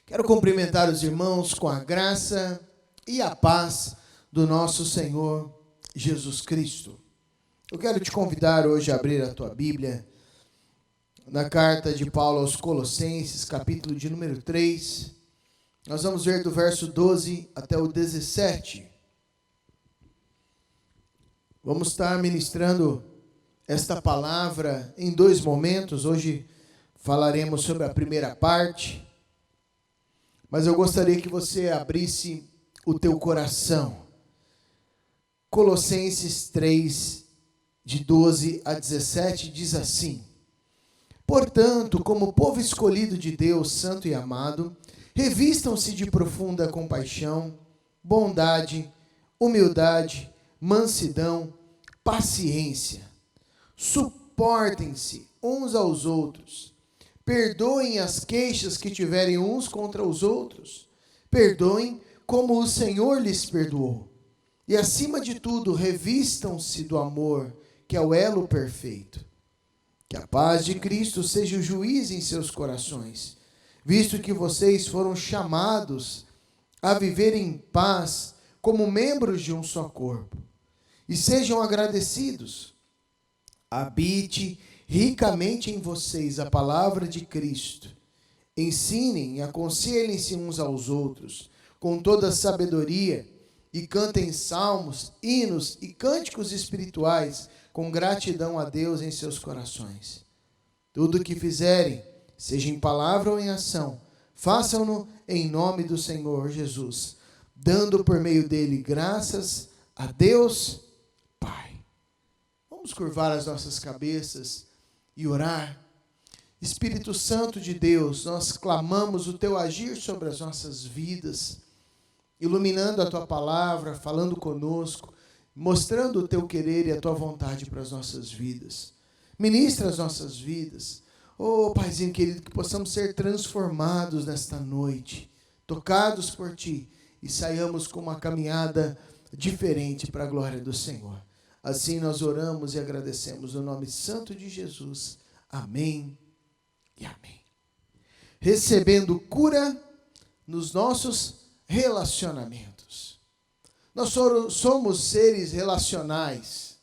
Quero cumprimentar os irmãos com a graça e a paz do nosso Senhor Jesus Cristo. Eu quero te convidar hoje a abrir a tua Bíblia na carta de Paulo aos Colossenses, capítulo de número 3. Nós vamos ver do verso 12 até o 17. Vamos estar ministrando esta palavra em dois momentos. Hoje falaremos sobre a primeira parte, mas eu gostaria que você abrisse o teu coração. Colossenses 3, de 12 a 17, diz assim: Portanto, como povo escolhido de Deus, santo e amado, revistam-se de profunda compaixão, bondade, humildade, mansidão, paciência. Suportem-se uns aos outros. Perdoem as queixas que tiverem uns contra os outros. Perdoem como o Senhor lhes perdoou. E, acima de tudo, revistam-se do amor, que é o elo perfeito. Que a paz de Cristo seja o juiz em seus corações, visto que vocês foram chamados a viver em paz como membros de um só corpo. E sejam agradecidos. Habite ricamente em vocês a palavra de Cristo. Ensinem e aconselhem-se uns aos outros com toda sabedoria e cantem salmos, hinos e cânticos espirituais com gratidão a Deus em seus corações. Tudo o que fizerem, seja em palavra ou em ação, façam-no em nome do Senhor Jesus, dando por meio dele graças a Deus Pai. Vamos curvar as nossas cabeças e orar. Espírito Santo de Deus, nós clamamos o teu agir sobre as nossas vidas, iluminando a tua palavra, falando conosco, mostrando o teu querer e a tua vontade para as nossas vidas. Ministra as nossas vidas. Oh, Paizinho querido, que possamos ser transformados nesta noite, tocados por ti, e saiamos com uma caminhada diferente para a glória do Senhor. Assim nós oramos e agradecemos no nome santo de Jesus. Amém e amém. Recebendo cura nos nossos relacionamentos. Nós somos seres relacionais.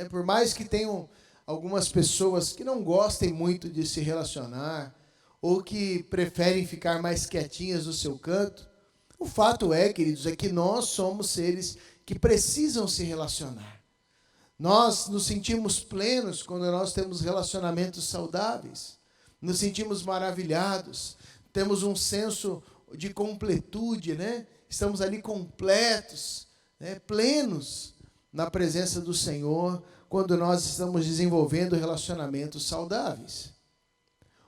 Por mais que tenham algumas pessoas que não gostem muito de se relacionar, ou que preferem ficar mais quietinhas no seu canto, o fato é, queridos, é que nós somos seres que precisam se relacionar. Nós nos sentimos plenos quando nós temos relacionamentos saudáveis. Nos sentimos maravilhados. Temos um senso de completude, né? Estamos ali completos, né? Plenos na presença do Senhor quando nós estamos desenvolvendo relacionamentos saudáveis.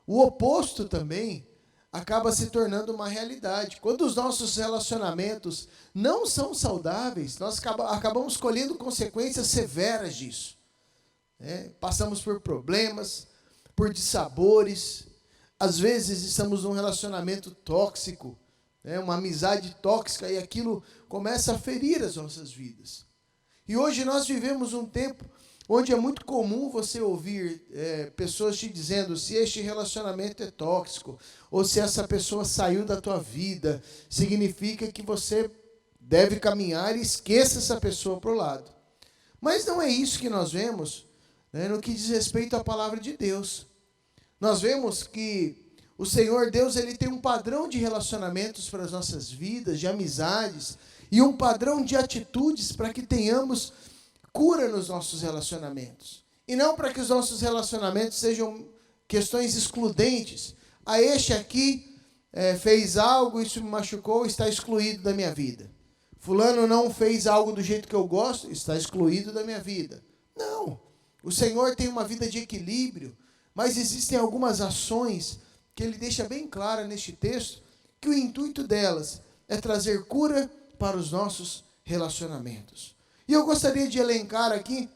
O oposto também acaba se tornando uma realidade. Quando os nossos relacionamentos não são saudáveis, nós acabamos colhendo consequências severas disso. Passamos por problemas, por dissabores. Às vezes estamos num relacionamento tóxico, uma amizade tóxica, e aquilo começa a ferir as nossas vidas. E hoje nós vivemos um tempo onde é muito comum você ouvir pessoas te dizendo se este relacionamento é tóxico, ou se essa pessoa saiu da tua vida, significa que você deve caminhar e esqueça essa pessoa para o lado. Mas não é isso que nós vemos, no que diz respeito à palavra de Deus. Nós vemos que o Senhor Deus, ele tem um padrão de relacionamentos para as nossas vidas, de amizades, e um padrão de atitudes para que tenhamos cura nos nossos relacionamentos. E não para que os nossos relacionamentos sejam questões excludentes. Este aqui fez algo, isso me machucou, está excluído da minha vida. Fulano não fez algo do jeito que eu gosto, está excluído da minha vida. Não. O Senhor tem uma vida de equilíbrio, mas existem algumas ações que ele deixa bem clara neste texto, que o intuito delas é trazer cura para os nossos relacionamentos. E eu gostaria de elencar aqui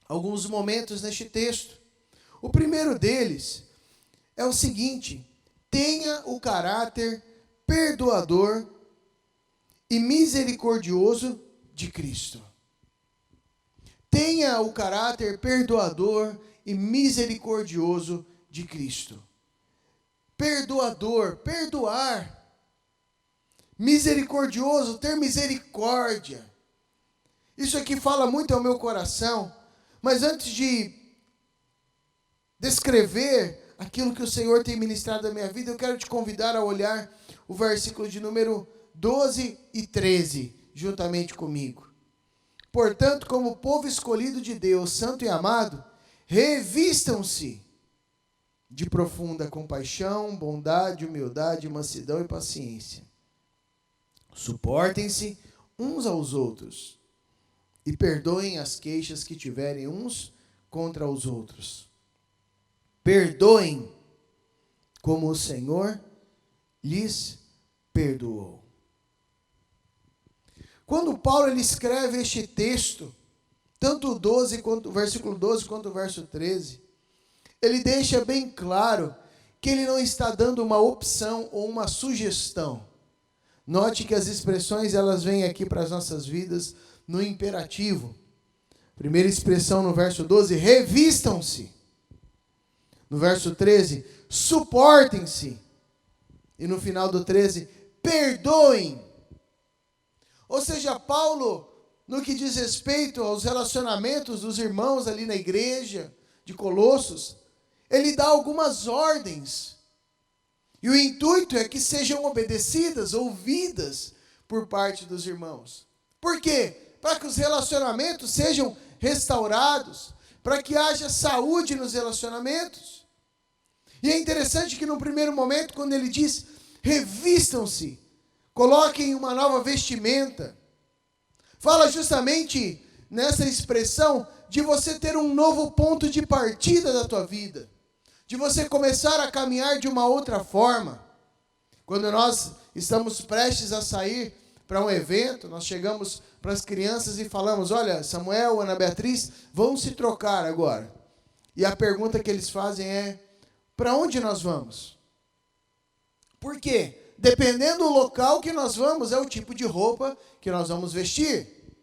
alguns momentos neste texto. O primeiro deles é o seguinte: tenha o caráter perdoador e misericordioso de Cristo. Tenha o caráter perdoador e misericordioso de Cristo. perdoador, perdoar. Misericordioso, ter misericórdia. Isso aqui fala muito ao meu coração, mas antes de descrever aquilo que o Senhor tem ministrado na minha vida, eu quero te convidar a olhar o versículo de número 12 e 13, juntamente comigo. Portanto, como povo escolhido de Deus, santo e amado, revistam-se de profunda compaixão, bondade, humildade, mansidão e paciência. Suportem-se uns aos outros e perdoem as queixas que tiverem uns contra os outros. Perdoem como o Senhor lhes perdoou. Quando Paulo ele escreve este texto, tanto o versículo 12 quanto o verso 13, ele deixa bem claro que ele não está dando uma opção ou uma sugestão. Note que as expressões elas vêm aqui para as nossas vidas no imperativo. Primeira expressão no verso 12, revistam-se. No verso 13, suportem-se. E no final do 13, perdoem. Ou seja, Paulo, no que diz respeito aos relacionamentos dos irmãos ali na igreja de Colossos, ele dá algumas ordens. E o intuito é que sejam obedecidas, ouvidas por parte dos irmãos. Por quê? Para que os relacionamentos sejam restaurados, para que haja saúde nos relacionamentos. E é interessante que no primeiro momento, quando ele diz, revistam-se, coloquem uma nova vestimenta, fala justamente nessa expressão de você ter um novo ponto de partida da tua vida, de você começar a caminhar de uma outra forma. Quando nós estamos prestes a sair para um evento, nós chegamos para as crianças e falamos, olha, Samuel, Ana Beatriz, vão se trocar agora. E a pergunta que eles fazem é, para onde nós vamos? Por quê? Dependendo do local que nós vamos, é o tipo de roupa que nós vamos vestir.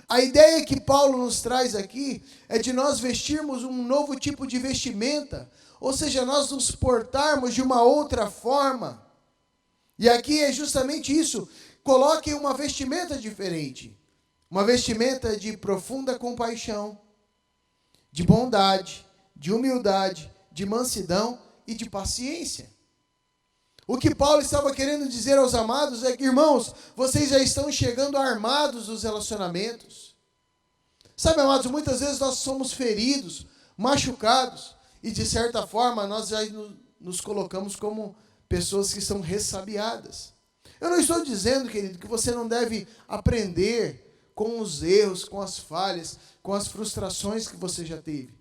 A ideia que Paulo nos traz aqui é de nós vestirmos um novo tipo de vestimenta, ou seja, nós nos portarmos de uma outra forma. E aqui é justamente isso, coloquem uma vestimenta diferente, uma vestimenta de profunda compaixão, de bondade, de humildade, de mansidão e de paciência. O que Paulo estava querendo dizer aos amados é que, irmãos, vocês já estão chegando armados dos relacionamentos. Sabe, amados, muitas vezes nós somos feridos, machucados, e de certa forma nós já nos colocamos como pessoas que estão ressabiadas. Eu não estou dizendo, querido, que você não deve aprender com os erros, com as falhas, com as frustrações que você já teve.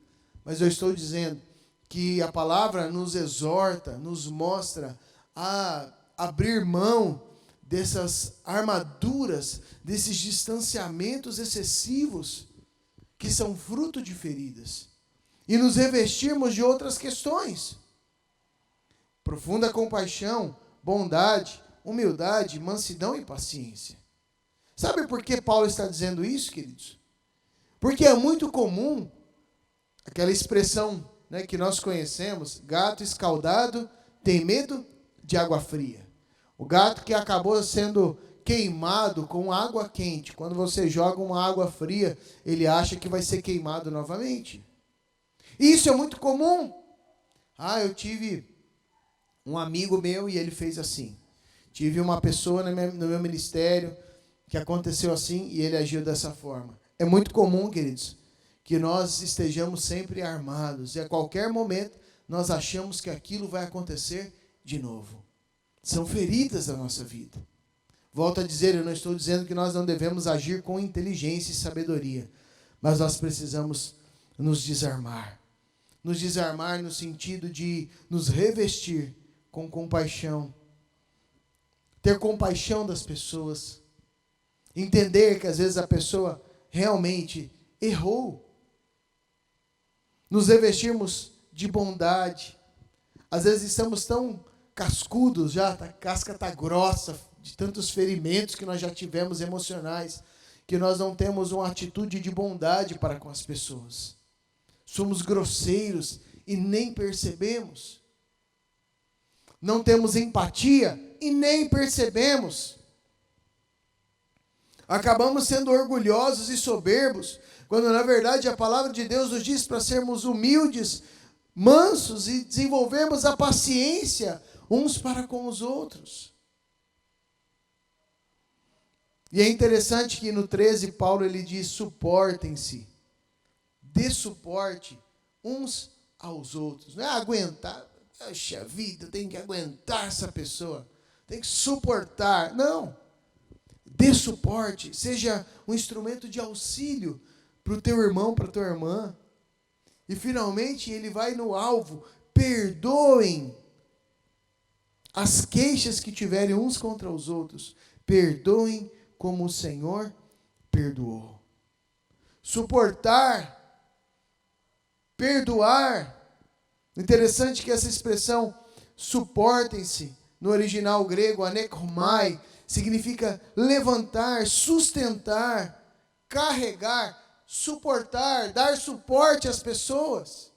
Mas eu estou dizendo que a palavra nos exorta, nos mostra a abrir mão dessas armaduras, desses distanciamentos excessivos que são fruto de feridas e nos revestirmos de outras questões. Profunda compaixão, bondade, humildade, mansidão e paciência. Sabe por que Paulo está dizendo isso, queridos? Porque é muito comum aquela expressão, né, que nós conhecemos, gato escaldado tem medo de água fria. O gato que acabou sendo queimado com água quente, quando você joga uma água fria, ele acha que vai ser queimado novamente. Isso é muito comum. Eu tive um amigo meu e ele fez assim. Tive uma pessoa no meu ministério que aconteceu assim e ele agiu dessa forma. É muito comum, queridos, que nós estejamos sempre armados e a qualquer momento nós achamos que aquilo vai acontecer de novo. São feridas da nossa vida. Volto a dizer, eu não estou dizendo que nós não devemos agir com inteligência e sabedoria, mas nós precisamos nos desarmar. Nos desarmar no sentido de nos revestir com compaixão. Ter compaixão das pessoas. Entender que às vezes a pessoa realmente errou. Nos revestirmos de bondade. Às vezes estamos tão cascudos já, a casca está grossa, de tantos ferimentos que nós já tivemos emocionais, que nós não temos uma atitude de bondade para com as pessoas. Somos grosseiros e nem percebemos. não temos empatia e nem percebemos. Acabamos sendo orgulhosos e soberbos, quando na verdade a palavra de Deus nos diz para sermos humildes, mansos e desenvolvermos a paciência uns para com os outros. E é interessante que no 13 Paulo ele diz: suportem-se, dê suporte uns aos outros. Não é aguentar, poxa vida, tem que aguentar essa pessoa, tem que suportar. Não, dê suporte, seja um instrumento de auxílio para o teu irmão, para a tua irmã. E finalmente ele vai no alvo: perdoem as queixas que tiverem uns contra os outros, perdoem como o Senhor perdoou. Suportar, perdoar. Interessante que essa expressão suportem-se, no original grego, anekromai, significa levantar, sustentar, carregar, suportar, dar suporte às pessoas.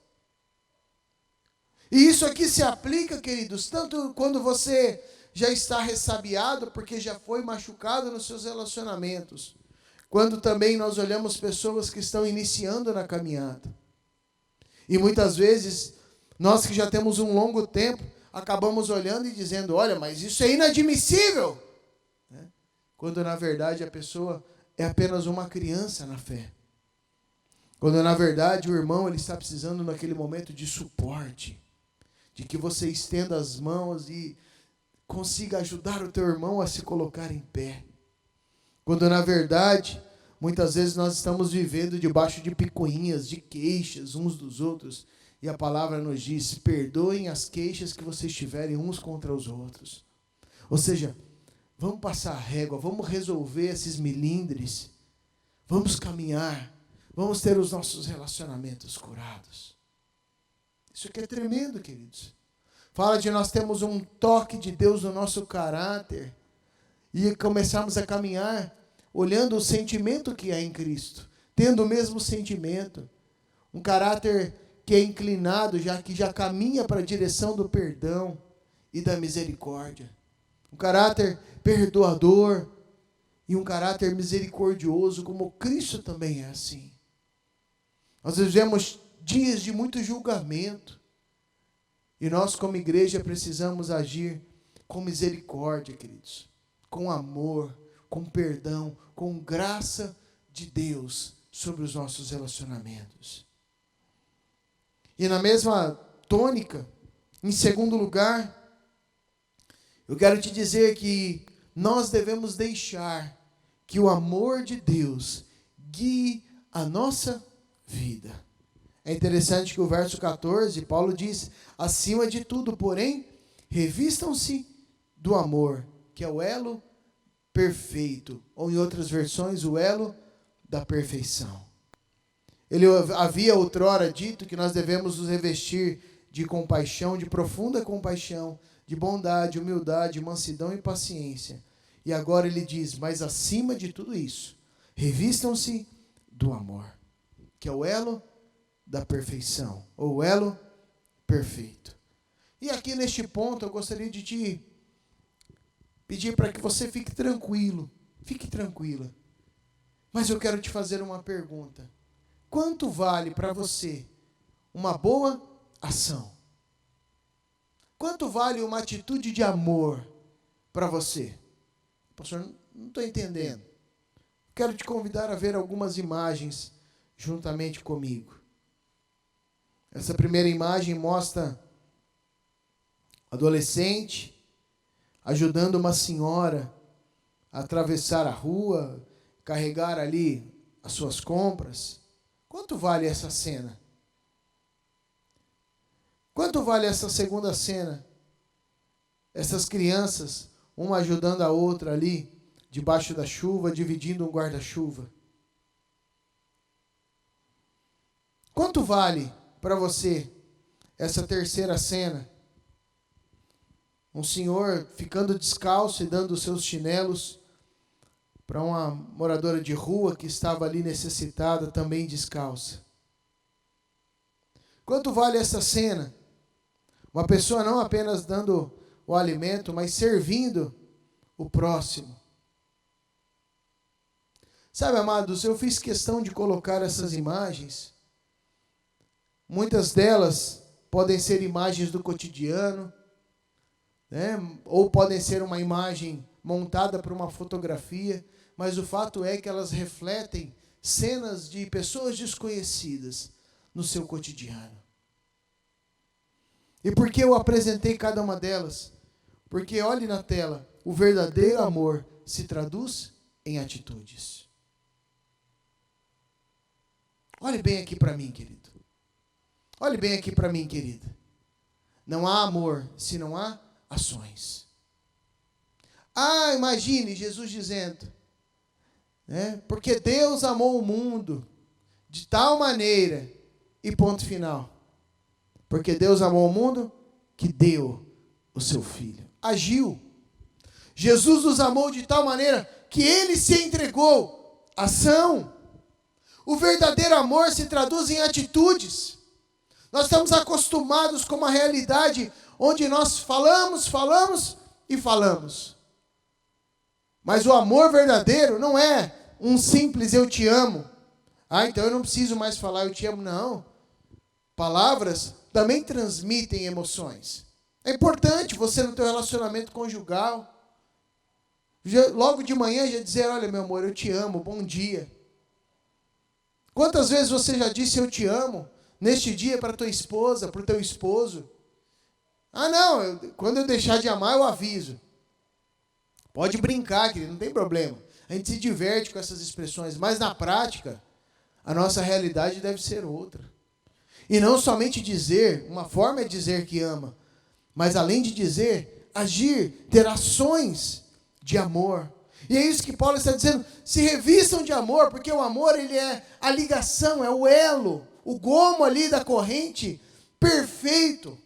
E isso aqui se aplica, queridos, tanto quando você já está ressabiado, porque já foi machucado nos seus relacionamentos, quando também nós olhamos pessoas que estão iniciando na caminhada. E muitas vezes, nós que já temos um longo tempo, acabamos olhando e dizendo: olha, mas isso é inadmissível. Quando na verdade a pessoa é apenas uma criança na fé. Quando na verdade o irmão ele está precisando naquele momento de suporte, de que você estenda as mãos e consiga ajudar o teu irmão a se colocar em pé. Quando na verdade, muitas vezes nós estamos vivendo debaixo de picuinhas, de queixas uns dos outros, e a palavra nos diz: perdoem as queixas que vocês tiverem uns contra os outros. Ou seja, vamos passar a régua, vamos resolver esses milindres, vamos caminhar, vamos ter os nossos relacionamentos curados. Isso aqui é tremendo, queridos. Fala de nós temos um toque de Deus no nosso caráter e começarmos a caminhar olhando o sentimento que há em Cristo, tendo o mesmo sentimento, um caráter que é inclinado, que já caminha para a direção do perdão e da misericórdia. Um caráter perdoador e um caráter misericordioso, como Cristo também é assim. Nós vivemos dias de muito julgamento. E nós, como igreja, precisamos agir com misericórdia, queridos. Com amor, com perdão, com graça de Deus sobre os nossos relacionamentos. E na mesma tônica, em segundo lugar, eu quero te dizer que nós devemos deixar que o amor de Deus guie a nossa vida. É interessante que o verso 14, Paulo diz: acima de tudo, porém, revistam-se do amor, que é o elo perfeito, ou em outras versões, o elo da perfeição. Ele havia outrora dito que nós devemos nos revestir de compaixão, de profunda compaixão, de bondade, humildade, mansidão e paciência. E agora ele diz: mas acima de tudo isso, revistam-se do amor, que é o elo da perfeição, ou elo perfeito. E aqui neste ponto eu gostaria de te pedir para que você fique tranquilo, fique tranquila. Mas eu quero te fazer uma pergunta: quanto vale para você uma boa ação? Quanto vale uma atitude de amor para você? Pastor, não estou entendendo. Quero te convidar a ver algumas imagens juntamente comigo. Essa primeira imagem mostra adolescente ajudando uma senhora a atravessar a rua, carregar ali as suas compras. Quanto vale essa cena? Quanto vale essa segunda cena? Essas crianças, uma ajudando a outra ali, debaixo da chuva, dividindo um guarda-chuva. Quanto vale para você essa terceira cena? Um senhor ficando descalço e dando os seus chinelos para uma moradora de rua que estava ali necessitada, também descalça. Quanto vale essa cena? Uma pessoa não apenas dando o alimento, mas servindo o próximo. Sabe, amados, eu fiz questão de colocar essas imagens. Muitas delas podem ser imagens do cotidiano, né? Ou podem ser uma imagem montada por uma fotografia, mas o fato é que elas refletem cenas de pessoas desconhecidas no seu cotidiano. E por que eu apresentei cada uma delas? Porque, olhe na tela, o verdadeiro amor se traduz em atitudes. Olhe bem aqui para mim, querido. Olhe bem aqui para mim, querida. Não há amor se não há ações. Ah, imagine Jesus dizendo, né? Porque Deus amou o mundo de tal maneira, e ponto final. Porque Deus amou o mundo que deu o seu Filho. Agiu. Jesus nos amou de tal maneira que Ele se entregou. Ação. O verdadeiro amor se traduz em atitudes. Nós estamos acostumados com uma realidade onde nós falamos e falamos. Mas o amor verdadeiro não é um simples eu te amo. Ah, então eu não preciso mais falar eu te amo. Não. Palavras também transmitem emoções. É importante você no teu relacionamento conjugal, logo de manhã já dizer, olha meu amor, eu te amo, bom dia. Quantas vezes você já disse eu te amo neste dia para tua esposa, para o teu esposo? Ah não, quando eu deixar de amar eu aviso. Pode brincar, querido, não tem problema. A gente se diverte com essas expressões, mas na prática, a nossa realidade deve ser outra. E não somente dizer, uma forma é dizer que ama, mas além de dizer, agir, ter ações de amor. E é isso que Paulo está dizendo, se revistam de amor, porque o amor ele é a ligação, é o elo, o gomo ali da corrente perfeito.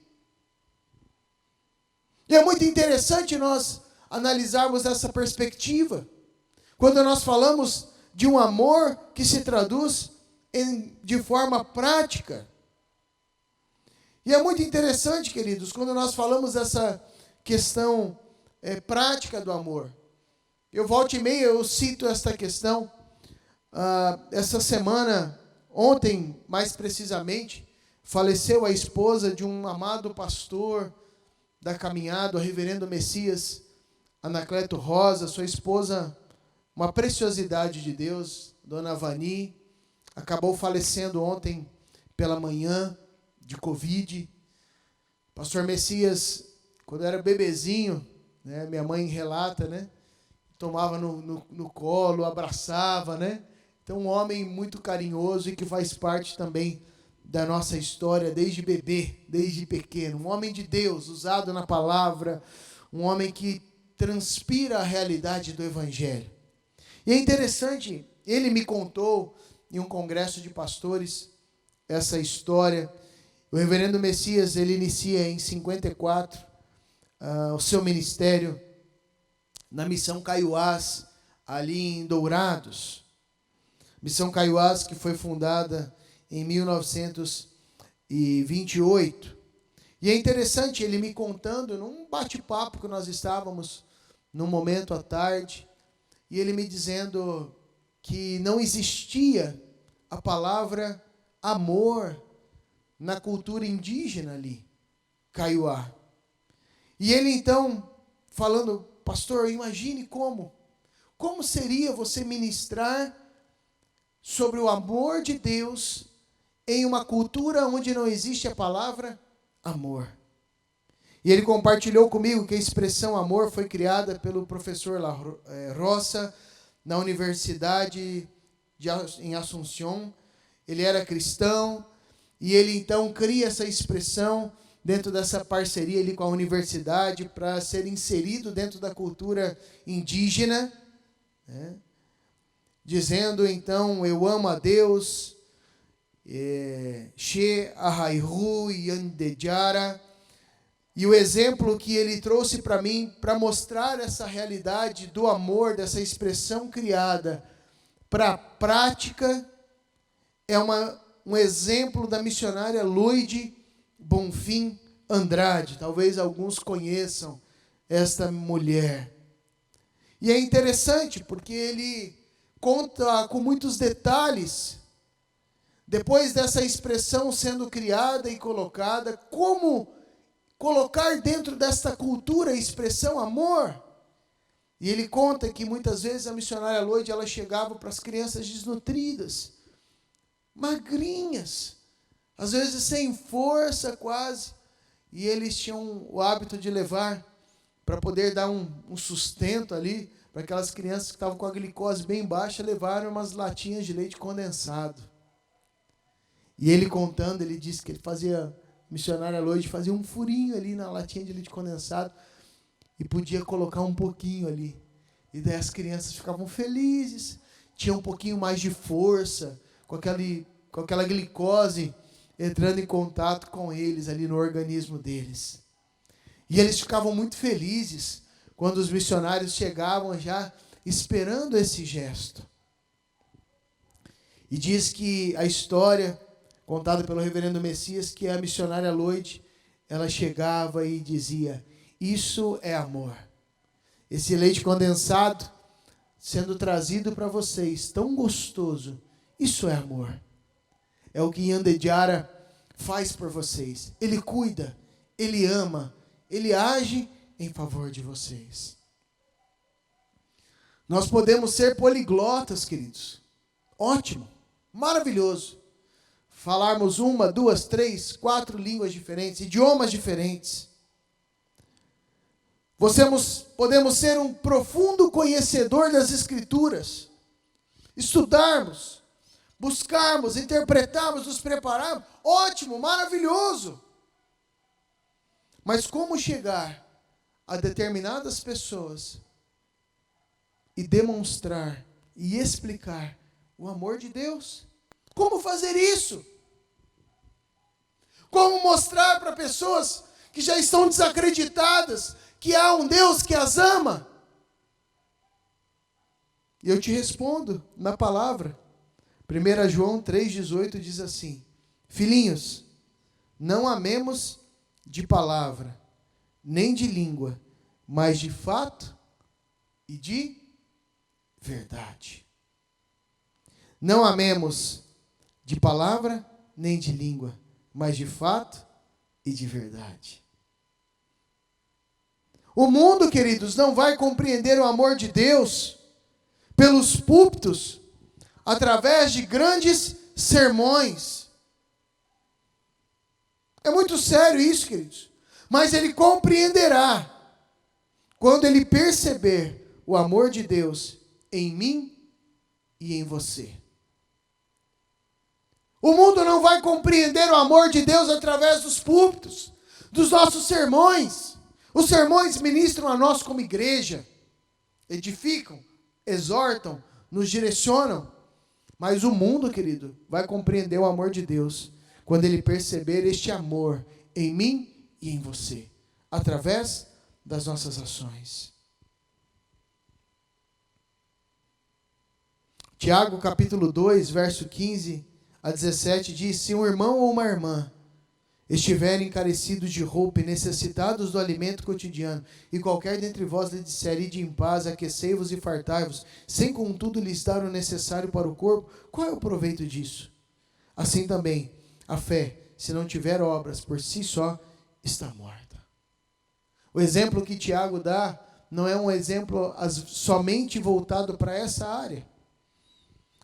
E é muito interessante nós analisarmos essa perspectiva. Quando nós falamos de um amor que se traduz de forma prática. E é muito interessante, queridos, quando nós falamos dessa questão prática do amor. Eu volta e meia, eu cito esta questão. Essa semana, ontem, mais precisamente, faleceu a esposa de um amado pastor da caminhada, o reverendo Messias Anacleto Rosa, sua esposa, uma preciosidade de Deus, dona Vani, acabou falecendo ontem pela manhã, de Covid. Pastor Messias, quando era bebezinho, né, minha mãe relata, né, tomava no colo, abraçava, né? Então, um homem muito carinhoso e que faz parte também da nossa história desde bebê, desde pequeno. Um homem de Deus, usado na palavra, um homem que transpira a realidade do Evangelho. E é interessante, ele me contou em um congresso de pastores essa história. O reverendo Messias, ele inicia em 54 o seu ministério na Missão Caiuás, ali em Dourados. Missão Caiuás, que foi fundada em 1928. E é interessante ele me contando, num bate-papo que nós estávamos, num momento à tarde, e ele me dizendo que não existia a palavra amor na cultura indígena ali, Kaiowá. E ele então, falando, pastor, imagine como seria você ministrar sobre o amor de Deus em uma cultura onde não existe a palavra amor. E ele compartilhou comigo que a expressão amor foi criada pelo professor Roça na universidade em Assunção. Ele era cristão e ele então cria essa expressão dentro dessa parceria ali com a universidade para ser inserido dentro da cultura indígena, né? Dizendo então, eu amo a Deus, She Ahaihu Yandejara. E o exemplo que ele trouxe para mim, para mostrar essa realidade do amor, dessa expressão criada para a prática, é um exemplo da missionária Luide Bonfim Andrade. Talvez alguns conheçam esta mulher. E é interessante porque ele conta com muitos detalhes, depois dessa expressão sendo criada e colocada, como colocar dentro desta cultura a expressão amor. E ele conta que muitas vezes a missionária Lloyd, ela chegava para as crianças desnutridas, magrinhas, às vezes sem força quase, e eles tinham o hábito de levar para poder dar um sustento ali para aquelas crianças que estavam com a glicose bem baixa, levaram umas latinhas de leite condensado. E ele contando, ele disse que ele fazia, missionária Lloyd fazia um furinho ali na latinha de leite condensado e podia colocar um pouquinho ali. E daí as crianças ficavam felizes, tinham um pouquinho mais de força, com aquela glicose entrando em contato com eles ali no organismo deles. E eles ficavam muito felizes quando os missionários chegavam já esperando esse gesto. E diz que a história contada pelo reverendo Messias, que a missionária Lloyd, ela chegava e dizia: isso é amor. Esse leite condensado sendo trazido para vocês, tão gostoso, isso é amor. É o que Yandejara faz por vocês. Ele cuida, ele ama, ele age em favor de vocês. Nós podemos ser poliglotas, queridos. Ótimo, maravilhoso. Falarmos 1, 2, 3, 4 línguas diferentes, idiomas diferentes. Podemos ser um profundo conhecedor das Escrituras. Estudarmos, buscarmos, interpretarmos, nos prepararmos. Ótimo, maravilhoso. Mas como chegar a determinadas pessoas e demonstrar e explicar o amor de Deus? Como fazer isso? Como mostrar para pessoas que já estão desacreditadas que há um Deus que as ama? E eu te respondo na palavra. 1 João 3,18 diz assim: filhinhos, não amemos de palavra, nem de língua, mas de fato e de verdade. Não amemos de palavra, nem de língua, mas de fato e de verdade. O mundo, queridos, não vai compreender o amor de Deus pelos púlpitos, através de grandes sermões. É muito sério isso, queridos. Mas ele compreenderá quando ele perceber o amor de Deus em mim e em você. O mundo não vai compreender o amor de Deus através dos púlpitos, dos nossos sermões. Os sermões ministram a nós como igreja, edificam, exortam, nos direcionam. Mas o mundo, querido, vai compreender o amor de Deus quando ele perceber este amor em mim e em você, através das nossas ações. Tiago, capítulo 2, verso 15 a 17, diz: se um irmão ou uma irmã estiverem encarecidos de roupa e necessitados do alimento cotidiano, e qualquer dentre vós lhe disser: ide em paz, aquecei-vos e fartai-vos, sem contudo lhes dar o necessário para o corpo, qual é o proveito disso? Assim também, a fé, se não tiver obras, por si só, está morta. O exemplo que Tiago dá não é um exemplo somente voltado para essa área.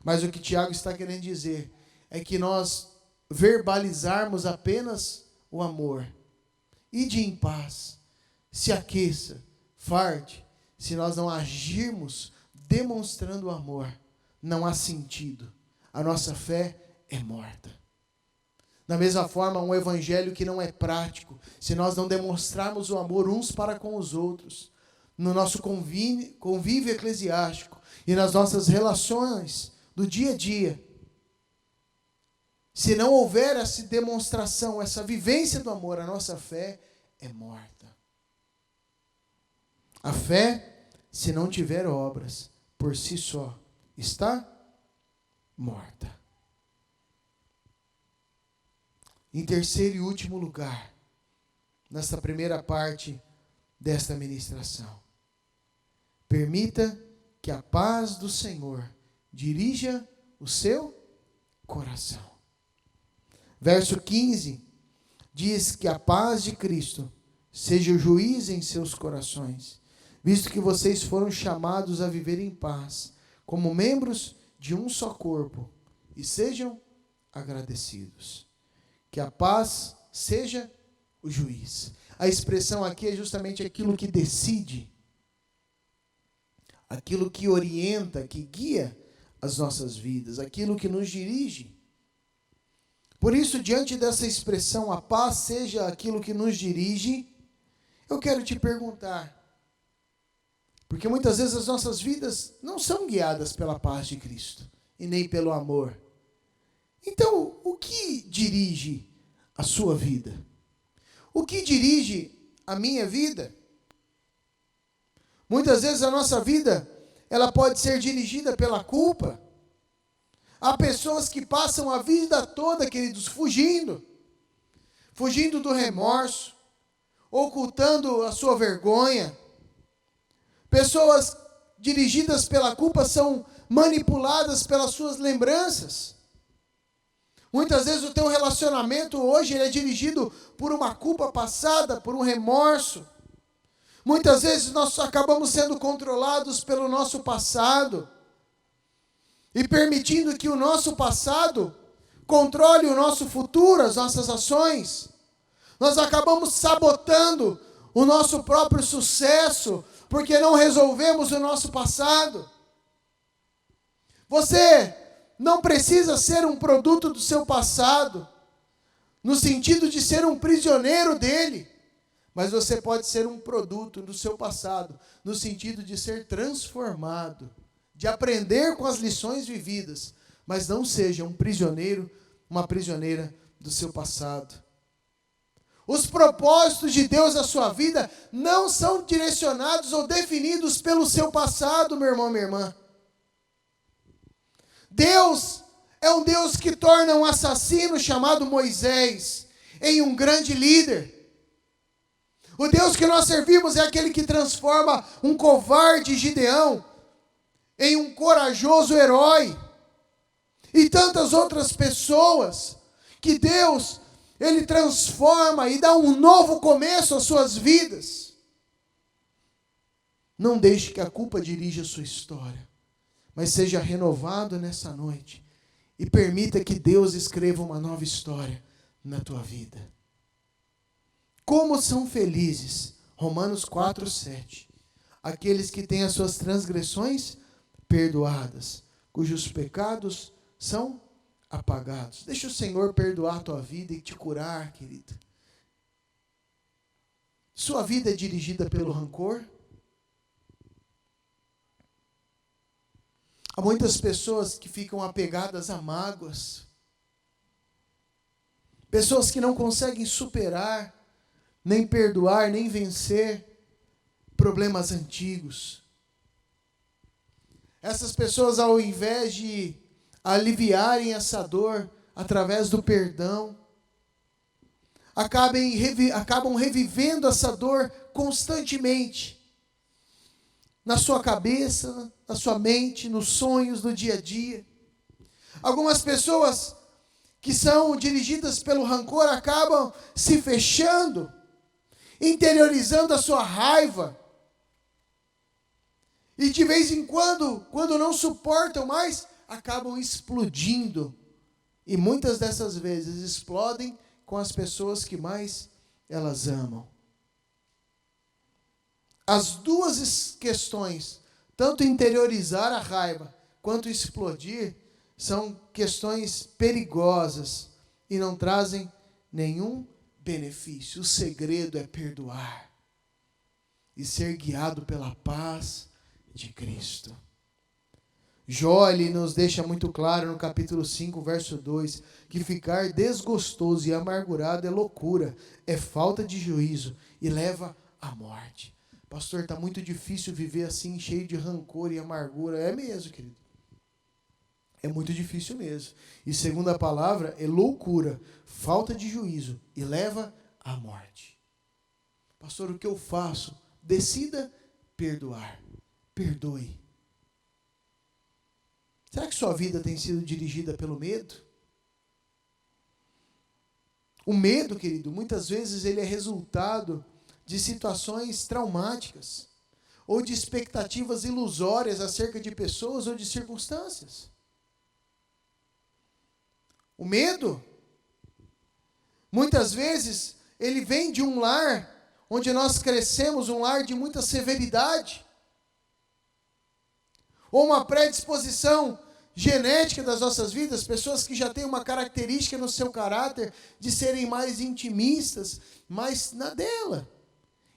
Mas o que Tiago está querendo dizer é que nós verbalizarmos apenas o amor. Ide em paz, se aqueça, farde. Se nós não agirmos demonstrando o amor, não há sentido. A nossa fé é morta. Da mesma forma, um evangelho que não é prático, se nós não demonstrarmos o amor uns para com os outros, no nosso convívio eclesiástico e nas nossas relações do dia a dia, se não houver essa demonstração, essa vivência do amor, a nossa fé é morta. A fé, se não tiver obras, por si só, está morta. Em terceiro e último lugar, nessa primeira parte desta ministração. Permita que a paz do Senhor dirija o seu coração. Verso 15 diz que a paz de Cristo seja o juiz em seus corações, visto que vocês foram chamados a viver em paz, como membros de um só corpo, e sejam agradecidos. Que a paz seja o juiz. A expressão aqui é justamente aquilo que decide, aquilo que orienta, que guia as nossas vidas, aquilo que nos dirige. Por isso, diante dessa expressão, a paz seja aquilo que nos dirige, eu quero te perguntar, porque muitas vezes as nossas vidas não são guiadas pela paz de Cristo e nem pelo amor. Então, o que dirige a sua vida? O que dirige a minha vida? Muitas vezes a nossa vida, ela pode ser dirigida pela culpa. Há pessoas que passam a vida toda, queridos, fugindo do remorso, ocultando a sua vergonha. Pessoas dirigidas pela culpa são manipuladas pelas suas lembranças. Muitas vezes o teu relacionamento hoje ele é dirigido por uma culpa passada, por um remorso. Muitas vezes nós acabamos sendo controlados pelo nosso passado e permitindo que o nosso passado controle o nosso futuro, as nossas ações. Nós acabamos sabotando o nosso próprio sucesso porque não resolvemos o nosso passado. Você não precisa ser um produto do seu passado, no sentido de ser um prisioneiro dele, mas você pode ser um produto do seu passado, no sentido de ser transformado, de aprender com as lições vividas, mas não seja um prisioneiro, uma prisioneira do seu passado. Os propósitos de Deus na sua vida não são direcionados ou definidos pelo seu passado, meu irmão, minha irmã. Deus é um Deus que torna um assassino chamado Moisés em um grande líder. O Deus que nós servimos é aquele que transforma um covarde Gideão em um corajoso herói. E tantas outras pessoas que Deus, Ele transforma e dá um novo começo às suas vidas. Não deixe que a culpa dirija a sua história, mas seja renovado nessa noite e permita que Deus escreva uma nova história na tua vida. Como são felizes, Romanos 4:7, aqueles que têm as suas transgressões perdoadas, cujos pecados são apagados. Deixa o Senhor perdoar a tua vida e te curar, querido. Sua vida é dirigida pelo rancor? Há muitas pessoas que ficam apegadas a mágoas. Pessoas que não conseguem superar, nem perdoar, nem vencer problemas antigos. Essas pessoas, ao invés de aliviarem essa dor através do perdão, acabam revivendo essa dor constantemente. Na sua cabeça, na sua mente, nos sonhos, no dia a dia. Algumas pessoas que são dirigidas pelo rancor acabam se fechando, interiorizando a sua raiva. E de vez em quando não suportam mais, acabam explodindo. E muitas dessas vezes explodem com as pessoas que mais elas amam. As duas questões, tanto interiorizar a raiva quanto explodir, são questões perigosas e não trazem nenhum benefício. O segredo é perdoar e ser guiado pela paz de Cristo. Jó, ele nos deixa muito claro no capítulo 5, verso 2, que ficar desgostoso e amargurado é loucura, é falta de juízo e leva à morte. Pastor, está muito difícil viver assim, cheio de rancor e amargura. É mesmo, querido. É muito difícil mesmo. E segundo a palavra, é loucura, falta de juízo e leva à morte. Pastor, o que eu faço decida perdoar. Perdoe. Será que sua vida tem sido dirigida pelo medo? O medo, querido, muitas vezes ele é resultado de situações traumáticas ou de expectativas ilusórias acerca de pessoas ou de circunstâncias. O medo, muitas vezes, ele vem de um lar onde nós crescemos, um lar de muita severidade, ou uma predisposição genética das nossas vidas, pessoas que já têm uma característica no seu caráter de serem mais intimistas, mais na dela.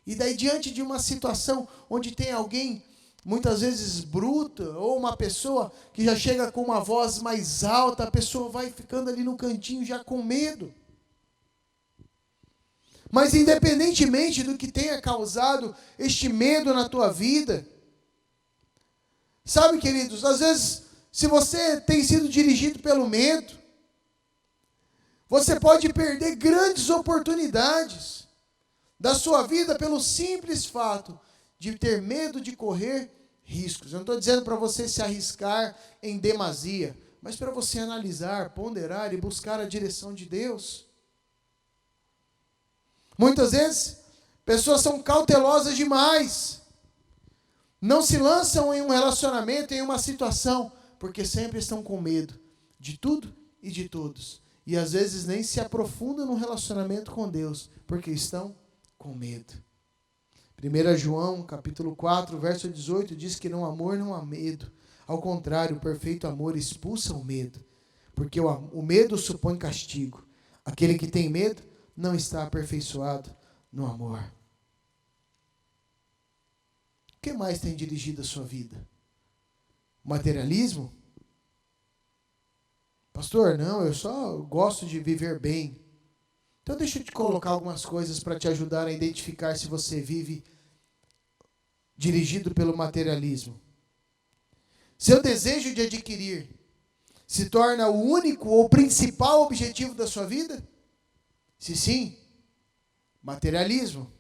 E daí, diante de uma situação onde tem alguém, muitas vezes bruta, ou uma pessoa que já chega com uma voz mais alta, a pessoa vai ficando ali no cantinho já com medo. Mas independentemente do que tenha causado este medo na tua vida, sabe, queridos, às vezes, se você tem sido dirigido pelo medo, você pode perder grandes oportunidades da sua vida pelo simples fato de ter medo de correr riscos. Eu não estou dizendo para você se arriscar em demasia, mas para você analisar, ponderar e buscar a direção de Deus. Muitas vezes, pessoas são cautelosas demais. Não se lançam em um relacionamento, em uma situação, porque sempre estão com medo de tudo e de todos. E às vezes nem se aprofundam no relacionamento com Deus, porque estão com medo. 1 João, capítulo 4, verso 18, diz que no amor não há medo. Ao contrário, o perfeito amor expulsa o medo, porque o medo supõe castigo. Aquele que tem medo não está aperfeiçoado no amor. O que mais tem dirigido a sua vida? Materialismo? Pastor, não, eu só gosto de viver bem. Então deixa eu te colocar algumas coisas para te ajudar a identificar se você vive dirigido pelo materialismo. Seu desejo de adquirir se torna o único ou principal objetivo da sua vida? Se sim, materialismo.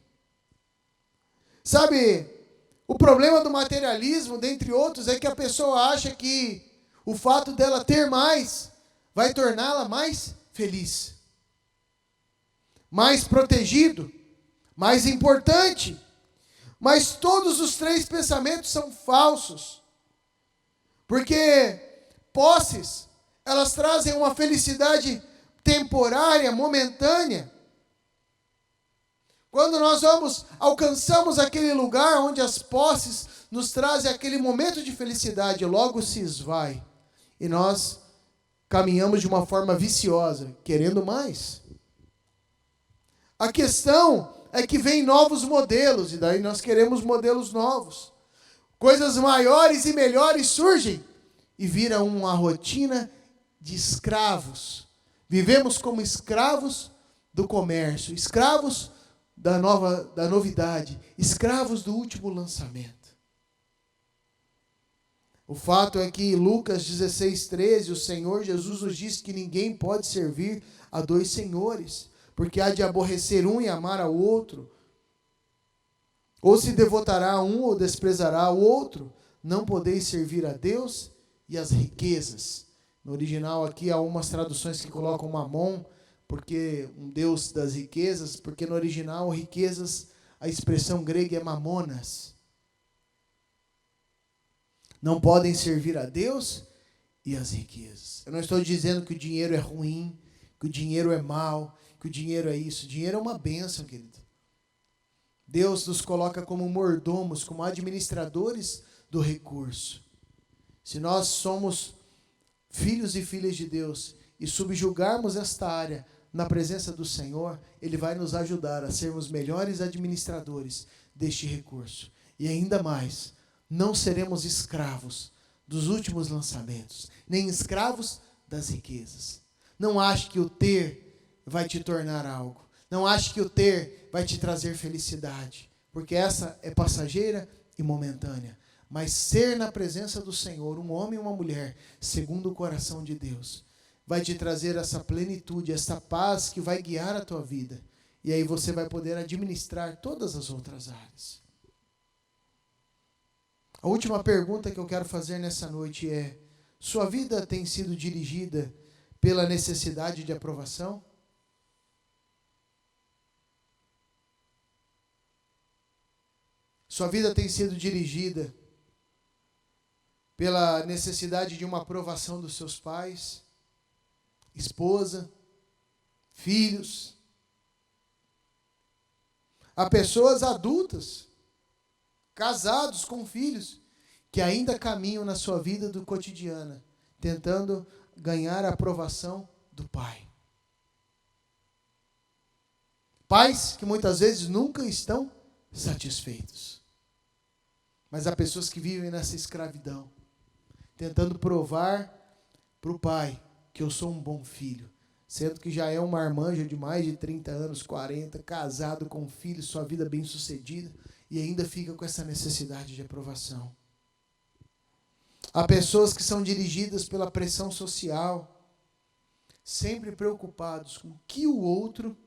Sabe, o problema do materialismo, dentre outros, é que a pessoa acha que o fato dela ter mais vai torná-la mais feliz, mais protegido, mais importante. Mas todos os três pensamentos são falsos. Porque posses, elas trazem uma felicidade temporária, momentânea. Quando nós alcançamos aquele lugar onde as posses nos trazem aquele momento de felicidade, logo se esvai. E nós caminhamos de uma forma viciosa, querendo mais. A questão é que vem novos modelos, e daí nós queremos modelos novos. Coisas maiores e melhores surgem, e vira uma rotina de escravos. Vivemos como escravos do comércio, escravos da novidade, escravos do último lançamento. O fato é que em Lucas 16:13, o Senhor Jesus nos diz que ninguém pode servir a dois senhores, porque há de aborrecer um e amar ao outro, ou se devotará a um ou desprezará o outro. Não podeis servir a Deus e as riquezas. No original aqui há umas traduções que colocam mamon, porque um Deus das riquezas, porque no original riquezas, a expressão grega é mamonas. Não podem servir a Deus e as riquezas. Eu não estou dizendo que o dinheiro é ruim, que o dinheiro é mau, que o dinheiro é isso. O dinheiro é uma bênção, querido. Deus nos coloca como mordomos, como administradores do recurso. Se nós somos filhos e filhas de Deus e subjugarmos esta área na presença do Senhor, Ele vai nos ajudar a sermos melhores administradores deste recurso. E ainda mais, não seremos escravos dos últimos lançamentos, nem escravos das riquezas. Não ache que o ter vai te tornar algo. Não ache que o ter vai te trazer felicidade, porque essa é passageira e momentânea. Mas ser na presença do Senhor, um homem e uma mulher, segundo o coração de Deus, vai te trazer essa plenitude, essa paz que vai guiar a tua vida. E aí você vai poder administrar todas as outras áreas. A última pergunta que eu quero fazer nessa noite é: sua vida tem sido dirigida pela necessidade de aprovação? Sua vida tem sido dirigida pela necessidade de uma aprovação dos seus pais, esposa, filhos? Há pessoas adultas, casados com filhos, que ainda caminham na sua vida do cotidiana, tentando ganhar a aprovação do pai. Pais que muitas vezes nunca estão satisfeitos. Mas há pessoas que vivem nessa escravidão, tentando provar para o pai que eu sou um bom filho, sendo que já é um marmanjo de mais de 30 anos, 40, casado com filhos, sua vida bem sucedida, e ainda fica com essa necessidade de aprovação. Há pessoas que são dirigidas pela pressão social, sempre preocupados com o que o outro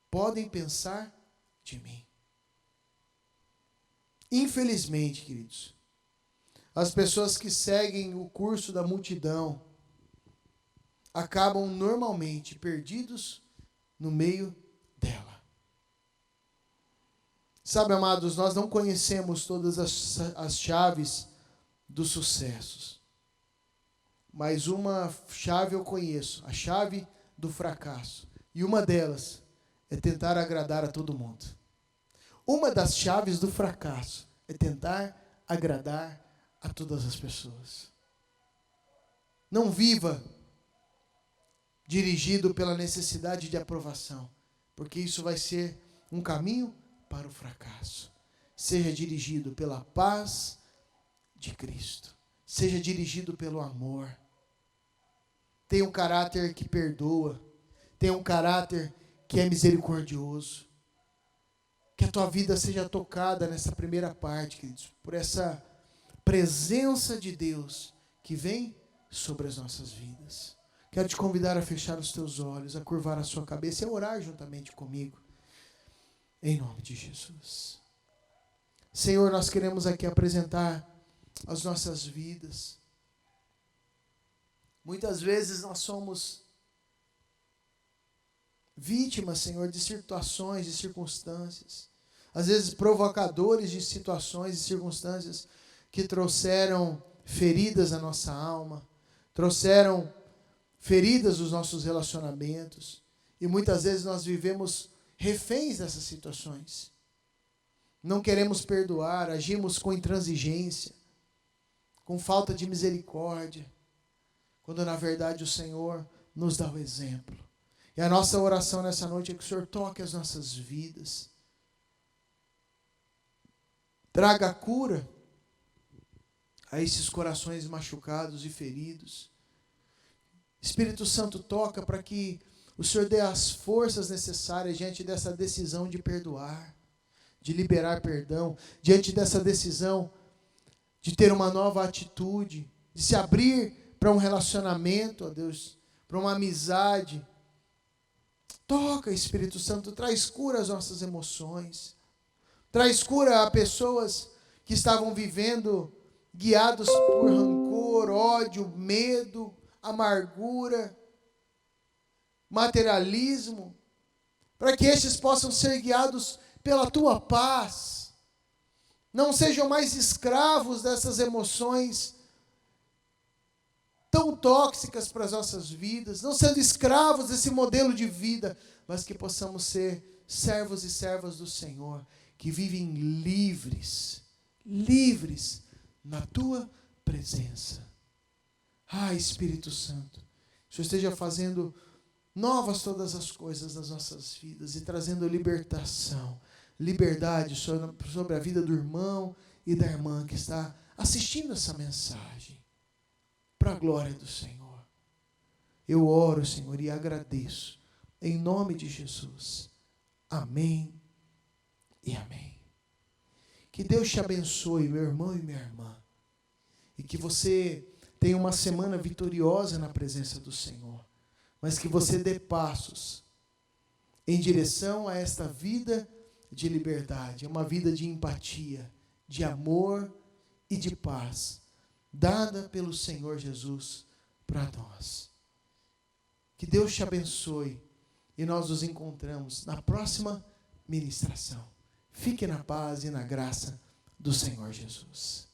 podem pensar de mim. Infelizmente, queridos, as pessoas que seguem o curso da multidão acabam normalmente perdidos no meio dela. Sabe, amados, nós não conhecemos todas as chaves dos sucessos. Mas uma chave eu conheço, a chave do fracasso. E uma delas é tentar agradar a todo mundo. Uma das chaves do fracasso é tentar agradar a todas as pessoas. Não viva dirigido pela necessidade de aprovação, porque isso vai ser um caminho para o fracasso. Seja dirigido pela paz de Cristo. Seja dirigido pelo amor. Tenha um caráter que perdoa. Tenha um caráter que é misericordioso. Que a tua vida seja tocada nessa primeira parte, queridos, por essa presença de Deus que vem sobre as nossas vidas. Quero te convidar a fechar os teus olhos, a curvar a sua cabeça e a orar juntamente comigo. Em nome de Jesus. Senhor, nós queremos aqui apresentar as nossas vidas. Muitas vezes nós somos vítimas, Senhor, de situações, de circunstâncias. Às vezes provocadores de situações e circunstâncias que trouxeram feridas à nossa alma, trouxeram feridas nos nossos relacionamentos. E muitas vezes nós vivemos reféns dessas situações. Não queremos perdoar, agimos com intransigência, com falta de misericórdia, quando na verdade o Senhor nos dá o exemplo. E a nossa oração nessa noite é que o Senhor toque as nossas vidas, traga a cura a esses corações machucados e feridos. Espírito Santo, toca para que o Senhor dê as forças necessárias diante dessa decisão de perdoar, de liberar perdão, diante dessa decisão de ter uma nova atitude, de se abrir para um relacionamento, ó Deus, para uma amizade. Toca, Espírito Santo, traz cura às nossas emoções, traz cura a pessoas que estavam vivendo guiados por rancor, ódio, medo, amargura, materialismo, para que estes possam ser guiados pela tua paz, não sejam mais escravos dessas emoções tão tóxicas para as nossas vidas, não sendo escravos desse modelo de vida, mas que possamos ser servos e servas do Senhor, que vivem livres na tua presença. Espírito Santo, o Senhor esteja fazendo novas todas as coisas nas nossas vidas e trazendo libertação, liberdade sobre a vida do irmão e da irmã que está assistindo essa mensagem, para a glória do Senhor. Eu oro, Senhor, e agradeço, em nome de Jesus. Amém e amém. Que Deus te abençoe, meu irmão e minha irmã, e que você tenha uma semana vitoriosa na presença do Senhor, mas que você dê passos em direção a esta vida de liberdade, uma vida de empatia, de amor e de paz, dada pelo Senhor Jesus para nós. Que Deus te abençoe e nós nos encontramos na próxima ministração. Fique na paz e na graça do Senhor Jesus.